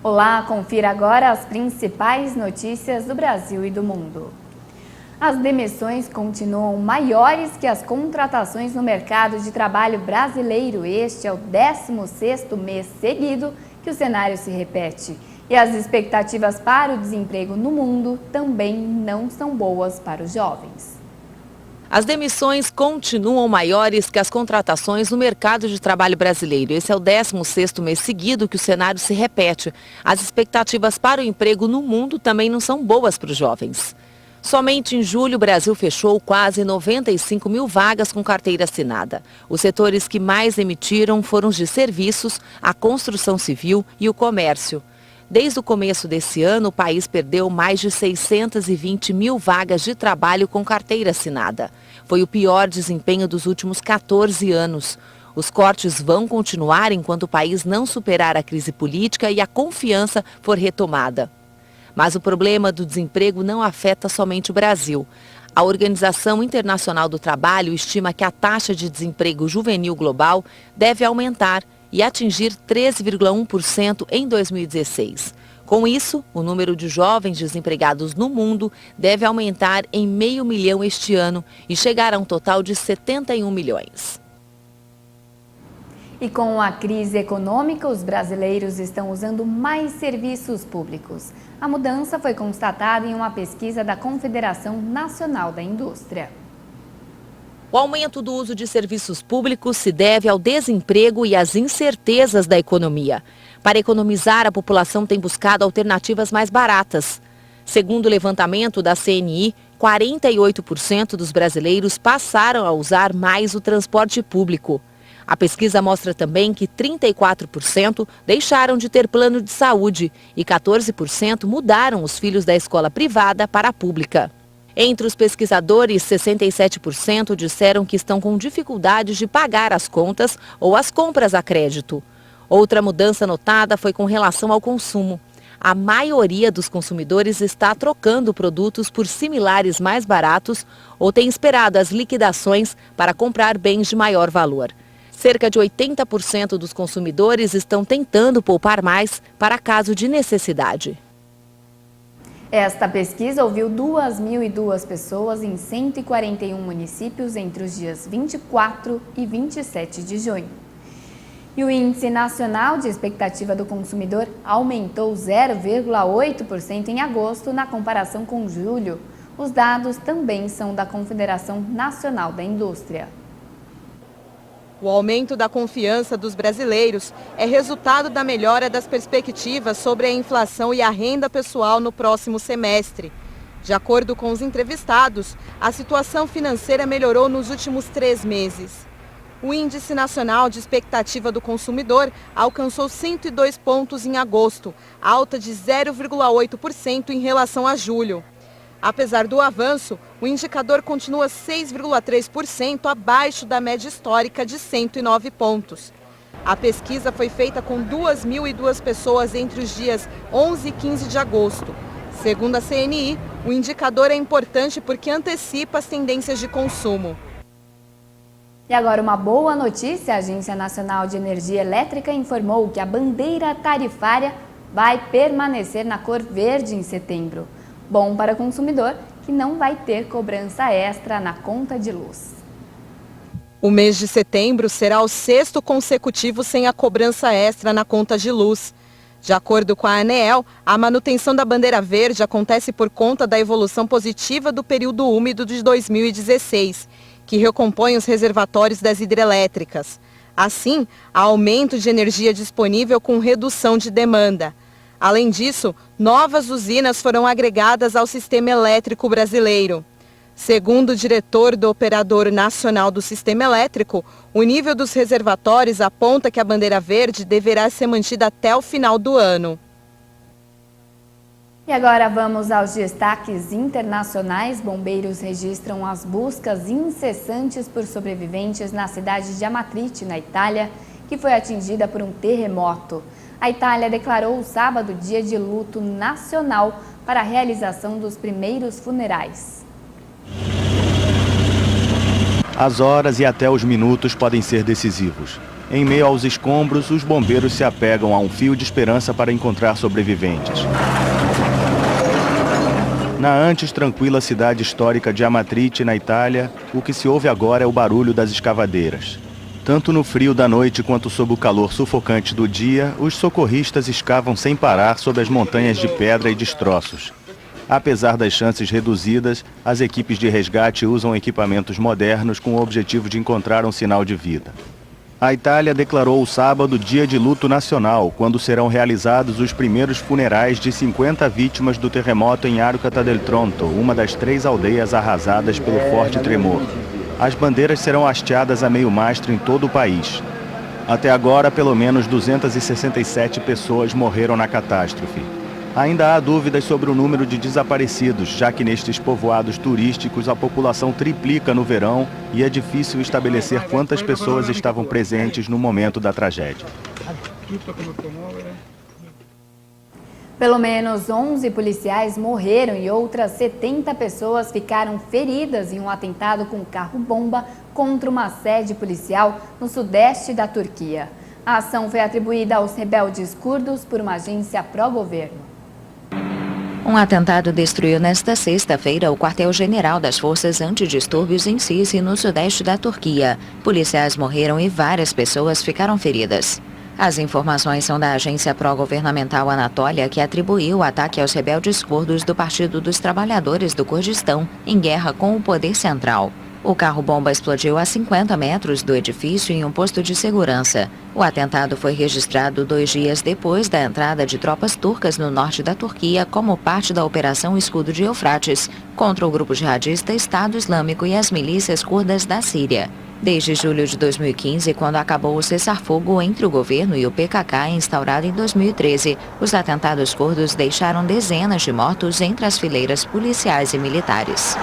Olá, confira agora as principais notícias do Brasil e do mundo. As demissões continuam maiores que as contratações no mercado de trabalho brasileiro. Este é o 16º mês seguido que o cenário se repete. E as expectativas para o desemprego no mundo também não são boas para os jovens. As demissões continuam maiores que as contratações no mercado de trabalho brasileiro. Esse é o 16º mês seguido que o cenário se repete. As expectativas para o emprego no mundo também não são boas para os jovens. Somente em julho, o Brasil fechou quase 95 mil vagas com carteira assinada. Os setores que mais demitiram foram os de serviços, a construção civil e o comércio. Desde o começo desse ano, o país perdeu mais de 620 mil vagas de trabalho com carteira assinada. Foi o pior desempenho dos últimos 14 anos. Os cortes vão continuar enquanto o país não superar a crise política e a confiança for retomada. Mas o problema do desemprego não afeta somente o Brasil. A Organização Internacional do Trabalho estima que a taxa de desemprego juvenil global deve aumentar e atingir 13,1% em 2016. Com isso, o número de jovens desempregados no mundo deve aumentar em 500 mil este ano e chegar a um total de 71 milhões. E com a crise econômica, os brasileiros estão usando mais serviços públicos. A mudança foi constatada em uma pesquisa da Confederação Nacional da Indústria. O aumento do uso de serviços públicos se deve ao desemprego e às incertezas da economia. Para economizar, a população tem buscado alternativas mais baratas. Segundo o levantamento da CNI, 48% dos brasileiros passaram a usar mais o transporte público. A pesquisa mostra também que 34% deixaram de ter plano de saúde e 14% mudaram os filhos da escola privada para a pública. Entre os pesquisadores, 67% disseram que estão com dificuldades de pagar as contas ou as compras a crédito. Outra mudança notada foi com relação ao consumo. A maioria dos consumidores está trocando produtos por similares mais baratos ou tem esperado as liquidações para comprar bens de maior valor. Cerca de 80% dos consumidores estão tentando poupar mais para caso de necessidade. Esta pesquisa ouviu 2.002 pessoas em 141 municípios entre os dias 24 e 27 de junho. E o Índice Nacional de Expectativa do Consumidor aumentou 0,8% em agosto na comparação com julho. Os dados também são da Confederação Nacional da Indústria. O aumento da confiança dos brasileiros é resultado da melhora das perspectivas sobre a inflação e a renda pessoal no próximo semestre. De acordo com os entrevistados, a situação financeira melhorou nos últimos 3 meses. O Índice Nacional de Expectativa do Consumidor alcançou 102 pontos em agosto, alta de 0,8% em relação a julho. Apesar do avanço, o indicador continua 6,3% abaixo da média histórica de 109 pontos. A pesquisa foi feita com 2.002 pessoas entre os dias 11 e 15 de agosto. Segundo a CNI, o indicador é importante porque antecipa as tendências de consumo. E agora uma boa notícia: a Agência Nacional de Energia Elétrica informou que a bandeira tarifária vai permanecer na cor verde em setembro. Bom para o consumidor, que não vai ter cobrança extra na conta de luz. O mês de setembro será o 6º consecutivo sem a cobrança extra na conta de luz. De acordo com a ANEEL, a manutenção da bandeira verde acontece por conta da evolução positiva do período úmido de 2016, que recompõe os reservatórios das hidrelétricas. Assim, há aumento de energia disponível com redução de demanda. Além disso, novas usinas foram agregadas ao sistema elétrico brasileiro. Segundo o diretor do Operador Nacional do Sistema Elétrico, o nível dos reservatórios aponta que a bandeira verde deverá ser mantida até o final do ano. E agora vamos aos destaques internacionais. Bombeiros registram as buscas incessantes por sobreviventes na cidade de Amatrice, na Itália, que foi atingida por um terremoto. A Itália declarou o sábado dia de luto nacional para a realização dos primeiros funerais. As horas e até os minutos podem ser decisivos. Em meio aos escombros, os bombeiros se apegam a um fio de esperança para encontrar sobreviventes. Na antes tranquila cidade histórica de Amatrice, na Itália, o que se ouve agora é o barulho das escavadeiras. Tanto no frio da noite quanto sob o calor sufocante do dia, os socorristas escavam sem parar sob as montanhas de pedra e destroços. Apesar das chances reduzidas, as equipes de resgate usam equipamentos modernos com o objetivo de encontrar um sinal de vida. A Itália declarou o sábado dia de luto nacional, quando serão realizados os primeiros funerais de 50 vítimas do terremoto em Arcata del Tronto, uma das 3 aldeias arrasadas pelo forte tremor. As bandeiras serão hasteadas a meio mastro em todo o país. Até agora, pelo menos 267 pessoas morreram na catástrofe. Ainda há dúvidas sobre o número de desaparecidos, já que nestes povoados turísticos a população triplica no verão e é difícil estabelecer quantas pessoas estavam presentes no momento da tragédia. Pelo menos 11 policiais morreram e outras 70 pessoas ficaram feridas em um atentado com carro-bomba contra uma sede policial no sudeste da Turquia. A ação foi atribuída aos rebeldes curdos por uma agência pró-governo. Um atentado destruiu nesta sexta-feira o quartel-general das forças antidistúrbios em Sisi, no sudeste da Turquia. Policiais morreram e várias pessoas ficaram feridas. As informações são da agência pró-governamental Anatólia, que atribuiu o ataque aos rebeldes curdos do Partido dos Trabalhadores do Kurdistão, em guerra com o poder central. O carro-bomba explodiu a 50 metros do edifício em um posto de segurança. O atentado foi registrado 2 dias depois da entrada de tropas turcas no norte da Turquia como parte da Operação Escudo de Eufrates contra o grupo jihadista Estado Islâmico e as milícias curdas da Síria. Desde julho de 2015, quando acabou o cessar-fogo entre o governo e o PKK instaurado em 2013, os atentados curdos deixaram dezenas de mortos entre as fileiras policiais e militares.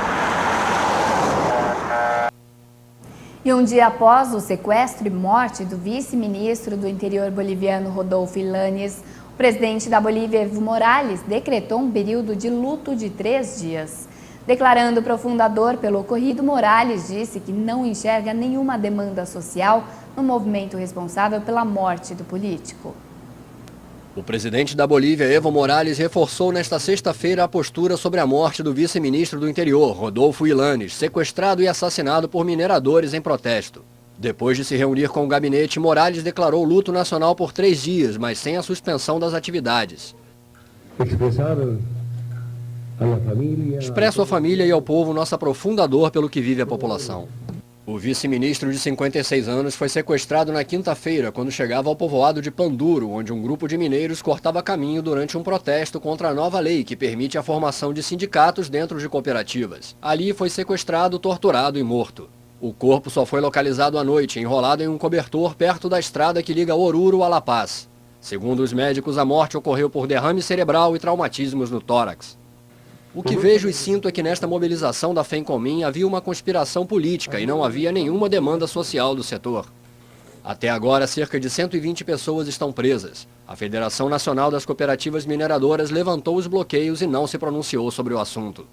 E um dia após o sequestro e morte do vice-ministro do interior boliviano Rodolfo Illanes, o presidente da Bolívia, Evo Morales, decretou um período de luto de 3 dias. Declarando profunda dor pelo ocorrido, Morales disse que não enxerga nenhuma demanda social no movimento responsável pela morte do político. O presidente da Bolívia, Evo Morales, reforçou nesta sexta-feira a postura sobre a morte do vice-ministro do interior, Rodolfo Illanes, sequestrado e assassinado por mineradores em protesto. Depois de se reunir com o gabinete, Morales declarou luto nacional por 3 dias, mas sem a suspensão das atividades. Expresso à família e ao povo nossa profunda dor pelo que vive a população. O vice-ministro de 56 anos foi sequestrado na quinta-feira, quando chegava ao povoado de Panduro, onde um grupo de mineiros cortava caminho durante um protesto contra a nova lei que permite a formação de sindicatos dentro de cooperativas. Ali foi sequestrado, torturado e morto. O corpo só foi localizado à noite, enrolado em um cobertor perto da estrada que liga Oruro a La Paz. Segundo os médicos, a morte ocorreu por derrame cerebral e traumatismos no tórax. O que vejo e sinto é que nesta mobilização da FEM-Comim havia uma conspiração política e não havia nenhuma demanda social do setor. Até agora, cerca de 120 pessoas estão presas. A Federação Nacional das Cooperativas Mineradoras levantou os bloqueios e não se pronunciou sobre o assunto.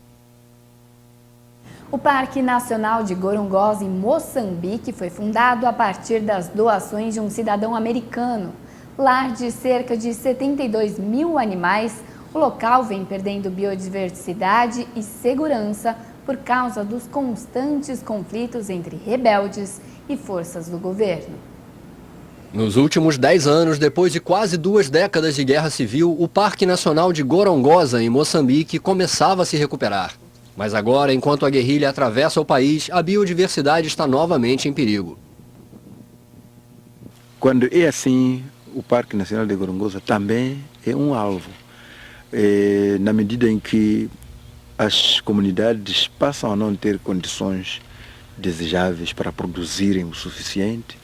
O Parque Nacional de Gorongosa, em Moçambique, foi fundado a partir das doações de um cidadão americano. Lar de cerca de 72 mil animais, o local vem perdendo biodiversidade e segurança por causa dos constantes conflitos entre rebeldes e forças do governo. Nos últimos 10 anos, depois de quase 2 décadas de guerra civil, o Parque Nacional de Gorongosa, em Moçambique, começava a se recuperar. Mas agora, enquanto a guerrilha atravessa o país, a biodiversidade está novamente em perigo. Quando é assim, o Parque Nacional de Gorongosa também é um alvo. Na medida em que as comunidades passam a não ter condições desejáveis para produzirem o suficiente,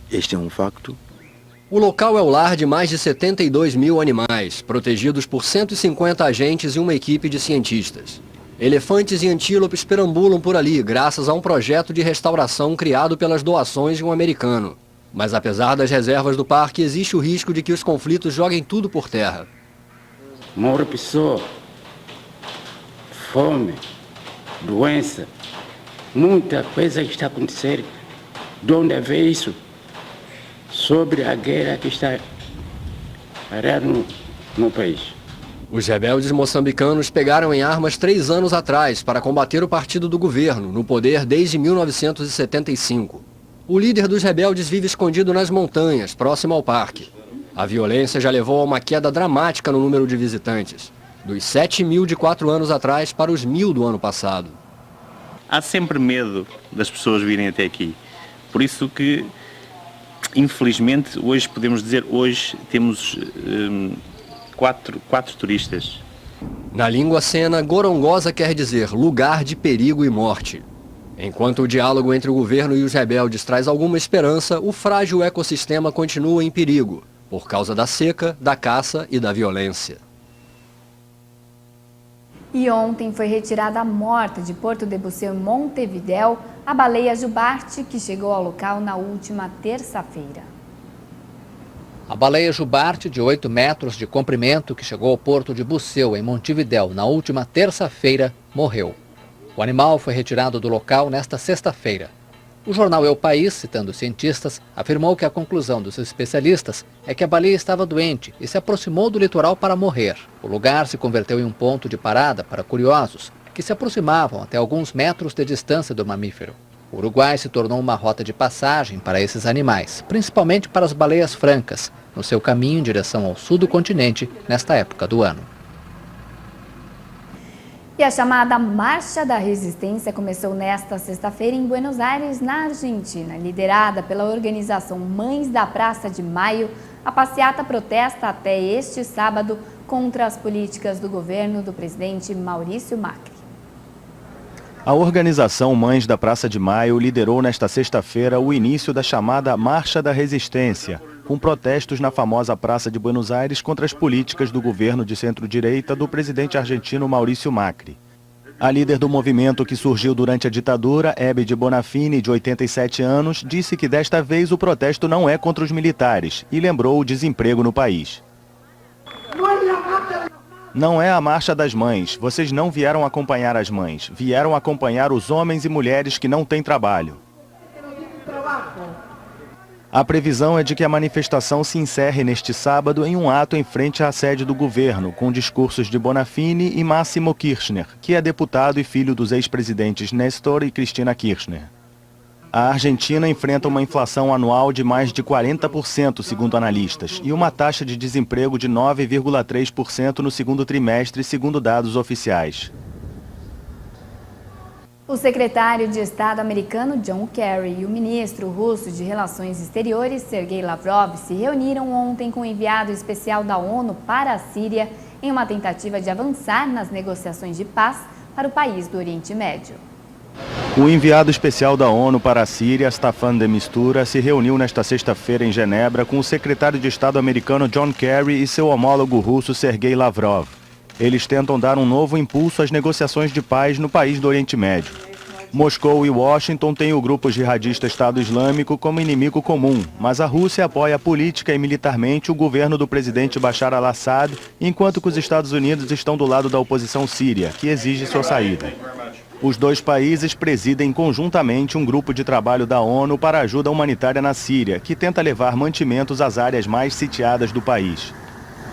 este é um facto. O local é o lar de mais de 72 mil animais, protegidos por 150 agentes e uma equipe de cientistas. Elefantes e antílopes perambulam por ali, graças a um projeto de restauração criado pelas doações de um americano. Mas apesar das reservas do parque, existe o risco de que os conflitos joguem tudo por terra. Morre pessoa, fome, doença, muita coisa que está acontecendo. De onde vê isso? sobre a guerra que está parada no país. Os rebeldes moçambicanos pegaram em armas 3 anos atrás para combater o partido do governo, no poder desde 1975. O líder dos rebeldes vive escondido nas montanhas, próximo ao parque. A violência já levou a uma queda dramática no número de visitantes, dos 7 mil de 4 anos atrás para os 1.000 do ano passado. Há sempre medo das pessoas virem até aqui. Por isso que, infelizmente, hoje podemos dizer, temos quatro turistas. Na língua sena, Gorongosa quer dizer lugar de perigo e morte. Enquanto o diálogo entre o governo e os rebeldes traz alguma esperança, o frágil ecossistema continua em perigo, por causa da seca, da caça e da violência. E ontem foi retirada morta de Porto de Buceo, em Montevidéu, a baleia jubarte, que chegou ao local na última terça-feira. A baleia jubarte, de 8 metros de comprimento, que chegou ao Porto de Buceo, em Montevidéu, na última terça-feira, morreu. O animal foi retirado do local nesta sexta-feira. O jornal El País, citando cientistas, afirmou que a conclusão dos especialistas é que a baleia estava doente e se aproximou do litoral para morrer. O lugar se converteu em um ponto de parada para curiosos, que se aproximavam até alguns metros de distância do mamífero. O Uruguai se tornou uma rota de passagem para esses animais, principalmente para as baleias francas, no seu caminho em direção ao sul do continente nesta época do ano. E a chamada Marcha da Resistência começou nesta sexta-feira em Buenos Aires, na Argentina. Liderada pela organização Mães da Praça de Maio, a passeata protesta até este sábado contra as políticas do governo do presidente Maurício Macri. A organização Mães da Praça de Maio liderou nesta sexta-feira o início da chamada Marcha da Resistência, com protestos na famosa Praça de Buenos Aires contra as políticas do governo de centro-direita do presidente argentino Maurício Macri. A líder do movimento, que surgiu durante a ditadura, Hebe de Bonafini, de 87 anos, disse que desta vez o protesto não é contra os militares e lembrou o desemprego no país. Não é a Marcha das Mães. Vocês não vieram acompanhar as mães. Vieram acompanhar os homens e mulheres que não têm trabalho. A previsão é de que a manifestação se encerre neste sábado em um ato em frente à sede do governo, com discursos de Bonafini e Máximo Kirchner, que é deputado e filho dos ex-presidentes Néstor e Cristina Kirchner. A Argentina enfrenta uma inflação anual de mais de 40%, segundo analistas, e uma taxa de desemprego de 9,3% no segundo trimestre, segundo dados oficiais. O secretário de Estado americano John Kerry e o ministro russo de Relações Exteriores, Sergei Lavrov, se reuniram ontem com o enviado especial da ONU para a Síria em uma tentativa de avançar nas negociações de paz para o país do Oriente Médio. O enviado especial da ONU para a Síria, Staffan de Mistura, se reuniu nesta sexta-feira em Genebra com o secretário de Estado americano John Kerry e seu homólogo russo Sergei Lavrov. Eles tentam dar um novo impulso às negociações de paz no país do Oriente Médio. Moscou e Washington têm o grupo jihadista Estado Islâmico como inimigo comum, mas a Rússia apoia política e militarmente o governo do presidente Bashar al-Assad, enquanto que os Estados Unidos estão do lado da oposição síria, que exige sua saída. Os dois países presidem conjuntamente um grupo de trabalho da ONU para ajuda humanitária na Síria, que tenta levar mantimentos às áreas mais sitiadas do país.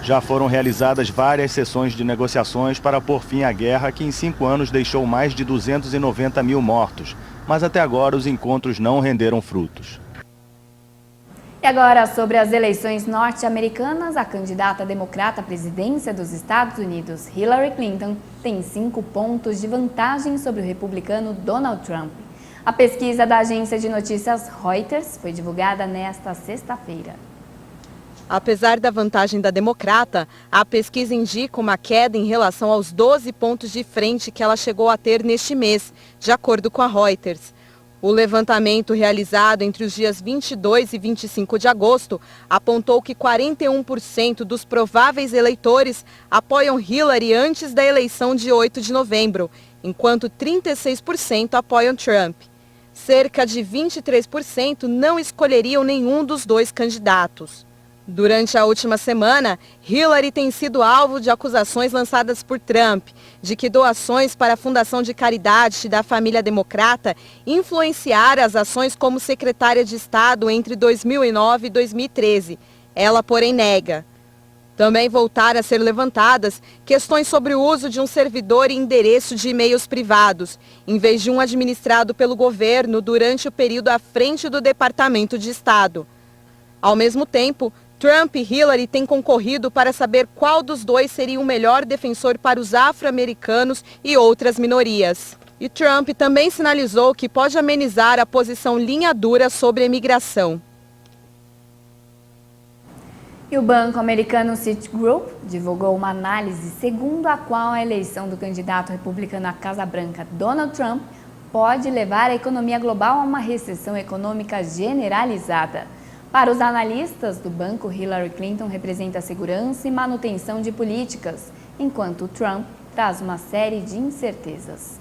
Já foram realizadas várias sessões de negociações para pôr fim à guerra que em 5 anos deixou mais de 290 mil mortos, mas até agora os encontros não renderam frutos. E agora, sobre as eleições norte-americanas, a candidata democrata à presidência dos Estados Unidos, Hillary Clinton, tem 5 pontos de vantagem sobre o republicano Donald Trump. A pesquisa da agência de notícias Reuters foi divulgada nesta sexta-feira. Apesar da vantagem da democrata, a pesquisa indica uma queda em relação aos 12 pontos de frente que ela chegou a ter neste mês, de acordo com a Reuters. O levantamento realizado entre os dias 22 e 25 de agosto apontou que 41% dos prováveis eleitores apoiam Hillary antes da eleição de 8 de novembro, enquanto 36% apoiam Trump. Cerca de 23% não escolheriam nenhum dos dois candidatos. Durante a última semana, Hillary tem sido alvo de acusações lançadas por Trump de que doações para a Fundação de Caridade da família democrata influenciaram as ações como secretária de Estado entre 2009 e 2013. Ela, porém, nega. Também voltaram a ser levantadas questões sobre o uso de um servidor e endereço de e-mails privados, em vez de um administrado pelo governo durante o período à frente do Departamento de Estado. Ao mesmo tempo, Trump e Hillary têm concorrido para saber qual dos dois seria o melhor defensor para os afro-americanos e outras minorias. E Trump também sinalizou que pode amenizar a posição linha dura sobre a imigração. E o banco americano Citigroup divulgou uma análise segundo a qual a eleição do candidato republicano à Casa Branca, Donald Trump, pode levar a economia global a uma recessão econômica generalizada. Para os analistas do banco, Hillary Clinton representa a segurança e manutenção de políticas, enquanto Trump traz uma série de incertezas.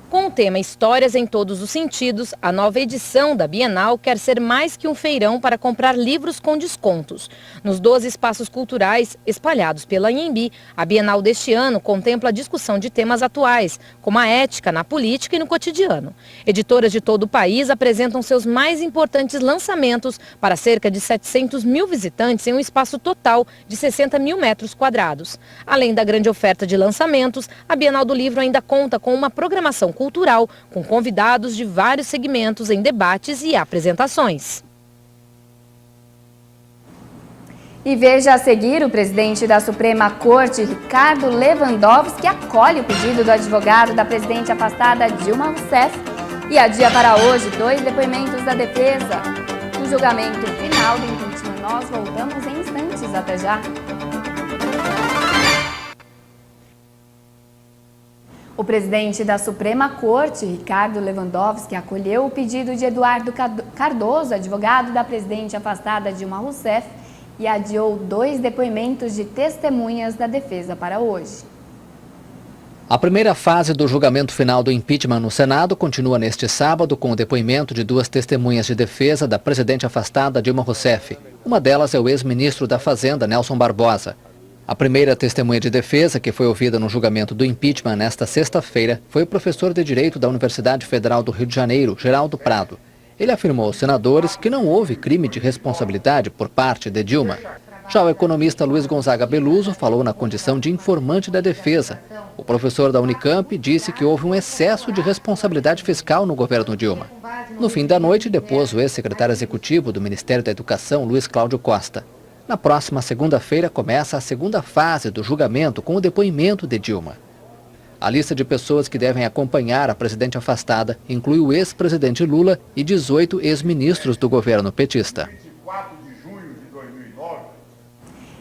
Com o tema Histórias em Todos os Sentidos, a nova edição da Bienal quer ser mais que um feirão para comprar livros com descontos. Nos 12 espaços culturais espalhados pela Anhembi, a Bienal deste ano contempla a discussão de temas atuais, como a ética na política e no cotidiano. Editoras de todo o país apresentam seus mais importantes lançamentos para cerca de 700 mil visitantes em um espaço total de 60 mil metros quadrados. Além da grande oferta de lançamentos, a Bienal do Livro ainda conta com uma programação cultural, com convidados de vários segmentos em debates e apresentações. E veja a seguir, o presidente da Suprema Corte, Ricardo Lewandowski, acolhe o pedido do advogado da presidente afastada Dilma Rousseff e adia para hoje 2 depoimentos da defesa. No julgamento final do impeachment, nós voltamos em instantes. Até já! O presidente da Suprema Corte, Ricardo Lewandowski, acolheu o pedido de Eduardo Cardoso, advogado da presidente afastada Dilma Rousseff, e adiou 2 depoimentos de testemunhas da defesa para hoje. A primeira fase do julgamento final do impeachment no Senado continua neste sábado com o depoimento de 2 testemunhas de defesa da presidente afastada Dilma Rousseff. Uma delas é o ex-ministro da Fazenda, Nelson Barbosa. A primeira testemunha de defesa, que foi ouvida no julgamento do impeachment nesta sexta-feira, foi o professor de Direito da Universidade Federal do Rio de Janeiro, Geraldo Prado. Ele afirmou aos senadores que não houve crime de responsabilidade por parte de Dilma. Já o economista Luiz Gonzaga Beluso falou na condição de informante da defesa. O professor da Unicamp disse que houve um excesso de responsabilidade fiscal no governo Dilma. No fim da noite, depôs o ex-secretário executivo do Ministério da Educação, Luiz Cláudio Costa. Na próxima segunda-feira começa a segunda fase do julgamento com o depoimento de Dilma. A lista de pessoas que devem acompanhar a presidente afastada inclui o ex-presidente Lula e 18 ex-ministros do governo petista.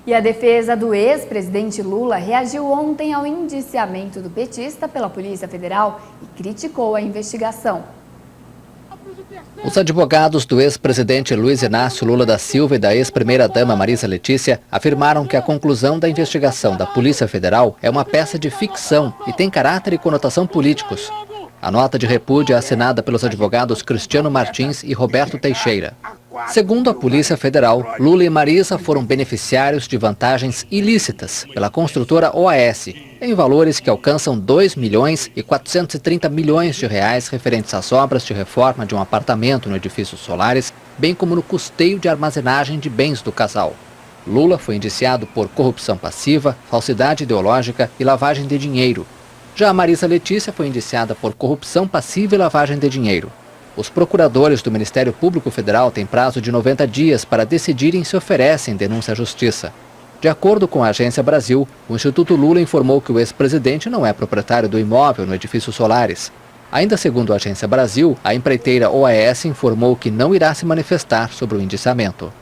E a defesa do ex-presidente Lula reagiu ontem ao indiciamento do petista pela Polícia Federal e criticou a investigação. Os advogados do ex-presidente Luiz Inácio Lula da Silva e da ex-primeira-dama Marisa Letícia afirmaram que a conclusão da investigação da Polícia Federal é uma peça de ficção e tem caráter e conotação políticos. A nota de repúdio é assinada pelos advogados Cristiano Martins e Roberto Teixeira. Segundo a Polícia Federal, Lula e Marisa foram beneficiários de vantagens ilícitas pela construtora OAS, em valores que alcançam 2 milhões e 430 milhões de reais referentes às obras de reforma de um apartamento no edifício Solares, bem como no custeio de armazenagem de bens do casal. Lula foi indiciado por corrupção passiva, falsidade ideológica e lavagem de dinheiro. Já a Marisa Letícia foi indiciada por corrupção passiva e lavagem de dinheiro. Os procuradores do Ministério Público Federal têm prazo de 90 dias para decidirem se oferecem denúncia à Justiça. De acordo com a Agência Brasil, o Instituto Lula informou que o ex-presidente não é proprietário do imóvel no edifício Solares. Ainda segundo a Agência Brasil, a empreiteira OAS informou que não irá se manifestar sobre o indiciamento.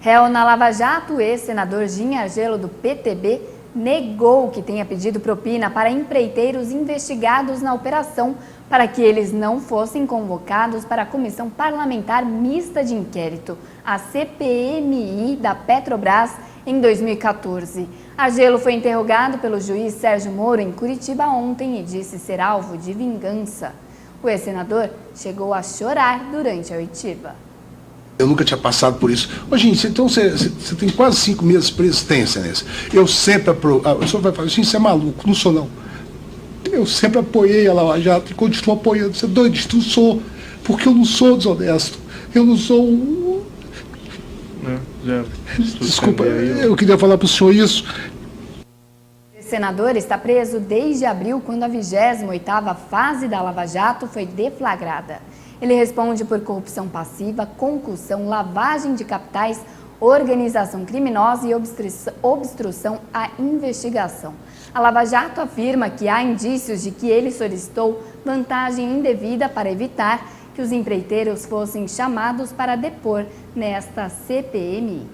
Réu na Lava Jato, ex-senador Gin Argelo do PTB negou que tenha pedido propina para empreiteiros investigados na operação para que eles não fossem convocados para a Comissão Parlamentar Mista de Inquérito, a CPMI da Petrobras, em 2014. Argelo foi interrogado pelo juiz Sérgio Moro em Curitiba ontem e disse ser alvo de vingança. O ex-senador chegou a chorar durante a oitiva. Eu nunca tinha passado por isso. Ô, gente, então você tem quase 5 meses preso? Tem, excelência. Eu sempre o senhor vai falar, gente, você é maluco. Não sou, não. Eu sempre apoiei a Lava Jato e continuo apoiando. Você é doido? Não sou. Porque eu não sou desonesto. Eu não sou... Desculpa, eu queria falar para o senhor isso. O senador está preso desde abril, quando a 28ª fase da Lava Jato foi deflagrada. Ele responde por corrupção passiva, concussão, lavagem de capitais, organização criminosa e obstrução à investigação. A Lava Jato afirma que há indícios de que ele solicitou vantagem indevida para evitar que os empreiteiros fossem chamados para depor nesta CPMI.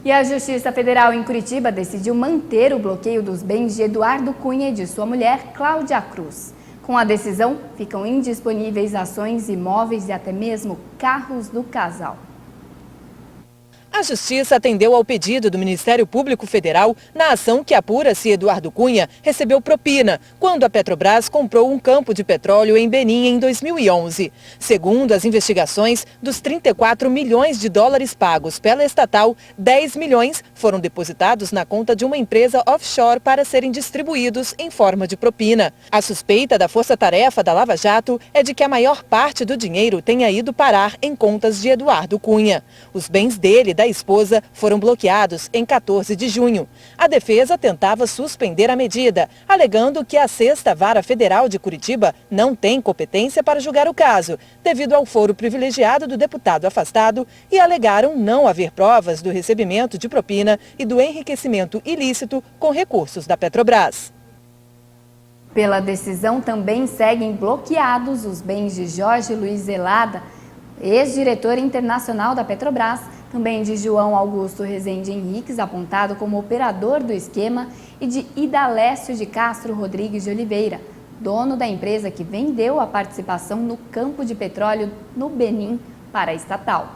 E a Justiça Federal em Curitiba decidiu manter o bloqueio dos bens de Eduardo Cunha e de sua mulher, Cláudia Cruz. Com a decisão, ficam indisponíveis ações, imóveis e até mesmo carros do casal. A Justiça atendeu ao pedido do Ministério Público Federal na ação que apura se Eduardo Cunha recebeu propina quando a Petrobras comprou um campo de petróleo em Benim em 2011. Segundo as investigações, dos 34 milhões de dólares pagos pela estatal, 10 milhões foram depositados na conta de uma empresa offshore para serem distribuídos em forma de propina. A suspeita da força-tarefa da Lava Jato é de que a maior parte do dinheiro tenha ido parar em contas de Eduardo Cunha. Os bens dele e da esposa foram bloqueados em 14 de junho. A defesa tentava suspender a medida, alegando que a 6ª Vara Federal de Curitiba não tem competência para julgar o caso, devido ao foro privilegiado do deputado afastado, e alegaram não haver provas do recebimento de propina e do enriquecimento ilícito com recursos da Petrobras. Pela decisão, também seguem bloqueados os bens de Jorge Luiz Zelada, ex-diretor internacional da Petrobras, também de João Augusto Rezende Henriques, apontado como operador do esquema, e de Idalécio de Castro Rodrigues de Oliveira, dono da empresa que vendeu a participação no campo de petróleo no Benim para a estatal.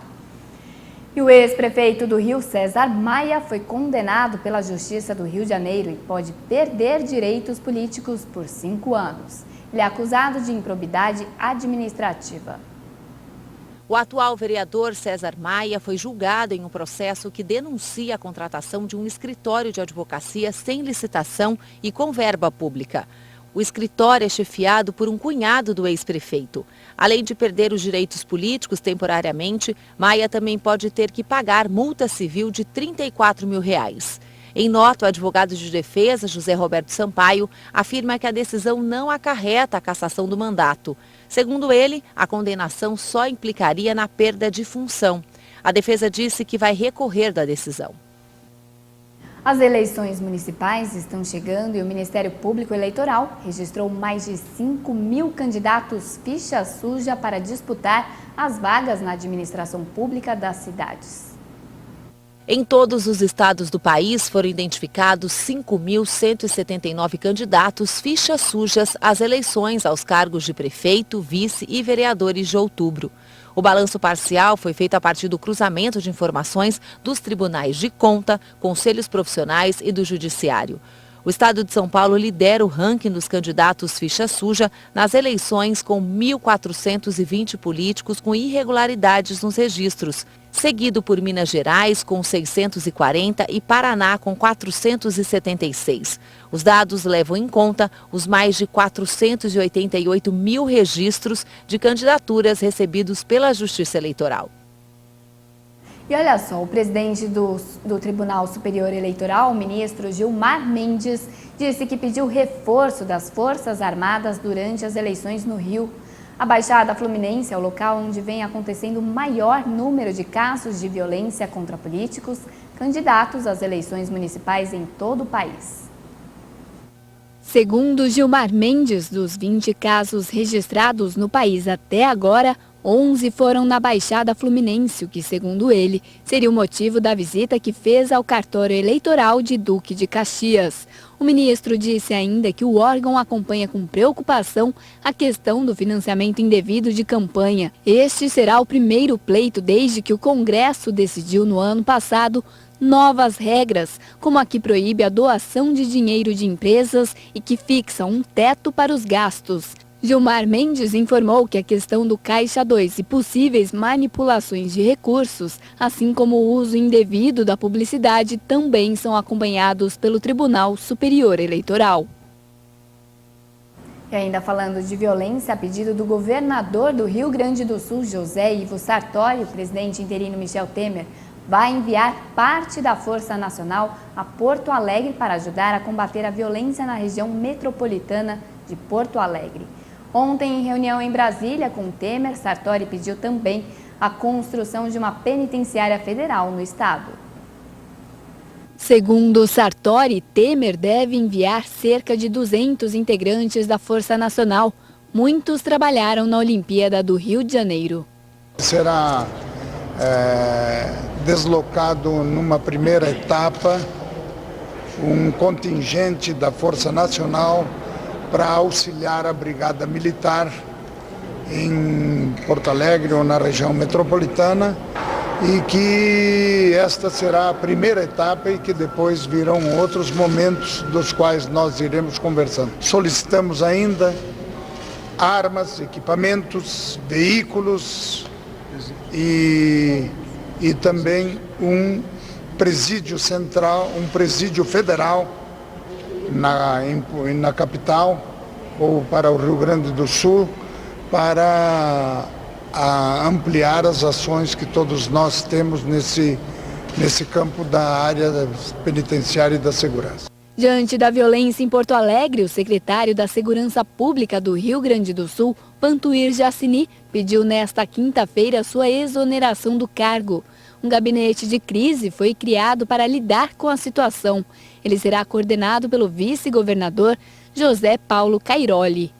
E o ex-prefeito do Rio, César Maia, foi condenado pela Justiça do Rio de Janeiro e pode perder direitos políticos por 5 anos. Ele é acusado de improbidade administrativa. O atual vereador César Maia foi julgado em um processo que denuncia a contratação de um escritório de advocacia sem licitação e com verba pública. O escritório é chefiado por um cunhado do ex-prefeito. Além de perder os direitos políticos temporariamente, Maia também pode ter que pagar multa civil de R$34 mil. Em nota, o advogado de defesa, José Roberto Sampaio, afirma que a decisão não acarreta a cassação do mandato. Segundo ele, a condenação só implicaria na perda de função. A defesa disse que vai recorrer da decisão. As eleições municipais estão chegando e o Ministério Público Eleitoral registrou mais de 5 mil candidatos ficha suja para disputar as vagas na administração pública das cidades. Em todos os estados do país foram identificados 5.179 candidatos fichas sujas às eleições aos cargos de prefeito, vice e vereadores de outubro. O balanço parcial foi feito a partir do cruzamento de informações dos tribunais de conta, conselhos profissionais e do judiciário. O estado de São Paulo lidera o ranking dos candidatos ficha suja nas eleições, com 1.420 políticos com irregularidades nos registros, seguido por Minas Gerais com 640 e Paraná com 476. Os dados levam em conta os mais de 488 mil registros de candidaturas recebidos pela Justiça Eleitoral. E olha só, o presidente do Tribunal Superior Eleitoral, o ministro Gilmar Mendes, disse que pediu reforço das Forças Armadas durante as eleições no Rio. A Baixada Fluminense é o local onde vem acontecendo o maior número de casos de violência contra políticos candidatos às eleições municipais em todo o país. Segundo Gilmar Mendes, dos 20 casos registrados no país até agora, 11 foram na Baixada Fluminense, o que, segundo ele, seria o motivo da visita que fez ao cartório eleitoral de Duque de Caxias. O ministro disse ainda que o órgão acompanha com preocupação a questão do financiamento indevido de campanha. Este será o primeiro pleito desde que o Congresso decidiu no ano passado novas regras, como a que proíbe a doação de dinheiro de empresas e que fixa um teto para os gastos. Gilmar Mendes informou que a questão do Caixa 2 e possíveis manipulações de recursos, assim como o uso indevido da publicidade, também são acompanhados pelo Tribunal Superior Eleitoral. E ainda falando de violência, a pedido do governador do Rio Grande do Sul, José Ivo Sartori, o presidente interino Michel Temer vai enviar parte da Força Nacional a Porto Alegre para ajudar a combater a violência na região metropolitana de Porto Alegre. Ontem, em reunião em Brasília com Temer, Sartori pediu também a construção de uma penitenciária federal no estado. Segundo Sartori, Temer deve enviar cerca de 200 integrantes da Força Nacional. Muitos trabalharam na Olimpíada do Rio de Janeiro. Será deslocado numa primeira etapa um contingente da Força Nacional para auxiliar a Brigada Militar em Porto Alegre ou na região metropolitana, e que esta será a primeira etapa e que depois virão outros momentos dos quais nós iremos conversando. Solicitamos ainda armas, equipamentos, veículos e também um presídio central, um presídio federal na capital ou para o Rio Grande do Sul, para ampliar as ações que todos nós temos nesse campo da área penitenciária e da segurança. Diante da violência em Porto Alegre, o secretário da Segurança Pública do Rio Grande do Sul, Pantuir Jacini, pediu nesta quinta-feira sua exoneração do cargo. Um gabinete de crise foi criado para lidar com a situação. Ele será coordenado pelo vice-governador José Paulo Cairoli.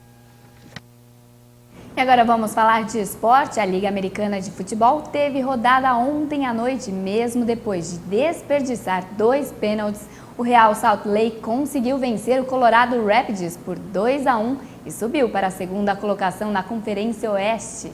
E agora vamos falar de esporte. A Liga Americana de Futebol teve rodada ontem à noite, mesmo depois de desperdiçar 2 pênaltis. O Real Salt Lake conseguiu vencer o Colorado Rapids por 2-1 e subiu para a segunda colocação na Conferência Oeste.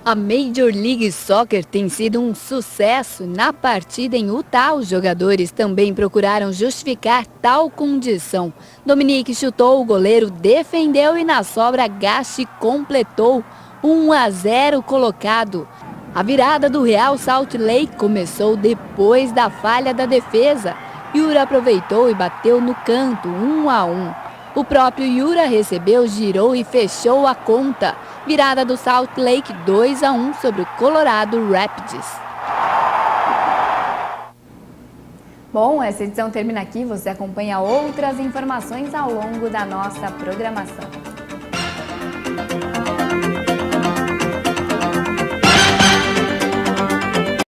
A Major League Soccer tem sido um sucesso. Na partida em Utah, os jogadores também procuraram justificar tal condição. Dominique chutou, o goleiro defendeu e na sobra Gashi completou. 1-0 colocado. A virada do Real Salt Lake começou depois da falha da defesa. Yura aproveitou e bateu no canto, 1-1. O próprio Yura recebeu, girou e fechou a conta. Virada do Salt Lake 2-1 sobre o Colorado Rapids. Bom, essa edição termina aqui. Você acompanha outras informações ao longo da nossa programação.